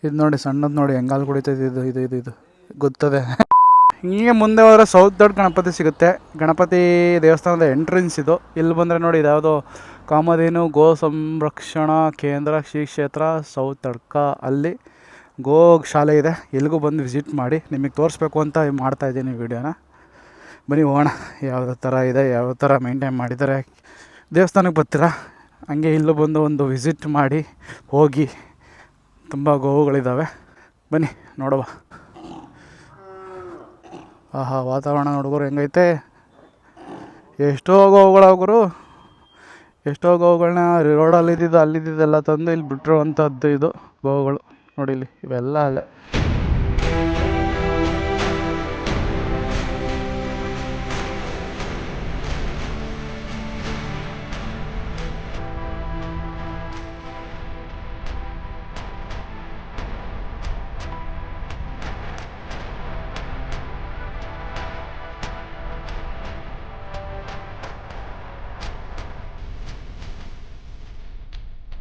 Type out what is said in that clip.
ಇದು ನೋಡಿ ಸಣ್ಣದು ನೋಡಿ ಹೆಂಗಾಲು ಕುಡಿತೈತೆ ಇದು ಇದು ಇದು ಇದು ಗೊತ್ತದೆ. ಹೀಗೆ ಮುಂದೆ ಹೋದರೆ ಸೌತ್ ದೊಡ್ಡ ಗಣಪತಿ ಸಿಗುತ್ತೆ. ಗಣಪತಿ ದೇವಸ್ಥಾನದ ಎಂಟ್ರೆನ್ಸ್ ಇದು. ಇಲ್ಲಿ ಬಂದರೆ ನೋಡಿ ಇದ್ಯಾವುದೋ ಕಾಮಧೇನು ಗೋ ಸಂರಕ್ಷಣಾ ಕೇಂದ್ರ ಶ್ರೀ ಕ್ಷೇತ್ರ ಸೌತ್ ತಡ್ಕ, ಅಲ್ಲಿ ಗೋ ಶಾಲೆ ಇದೆ. ಎಲ್ಲಿಗೂ ಬಂದು ವಿಸಿಟ್ ಮಾಡಿ. ನಿಮಗೆ ತೋರಿಸ್ಬೇಕು ಅಂತ ಮಾಡ್ತಾಯಿದ್ದೀನಿ ವೀಡಿಯೋನ. ಬನ್ನಿ ಹೋಗೋಣ, ಯಾವ ಥರ ಇದೆ, ಯಾವ ಥರ ಮೇಂಟೈನ್ ಮಾಡಿದ್ದಾರೆ. ದೇವಸ್ಥಾನಕ್ಕೆ ಬರ್ತೀರಾ ಹಂಗೆ ಇಲ್ಲೂ ಬಂದು ಒಂದು ವಿಸಿಟ್ ಮಾಡಿ ಹೋಗಿ. ತುಂಬ ಗೋವುಗಳಿದ್ದಾವೆ, ಬನ್ನಿ ನೋಡುವ. ಆಹಾ, ವಾತಾವರಣ ಹುಡುಗರು ಹೆಂಗೈತೆ. ಎಷ್ಟೋ ಗೋವುಗಳು, ಎಷ್ಟೋ ಗೋವುಗಳನ್ನ ರೋಡಲ್ಲಿ ಅಲ್ಲಿದ್ದೆಲ್ಲ ತಂದು ಇಲ್ಲಿ ಬಿಟ್ಟಿರುವಂಥದ್ದು ಇದು ಗೋವುಗಳು ನೋಡಿ. ಇಲ್ಲಿ ಇವೆಲ್ಲ ಅಲ್ಲೇ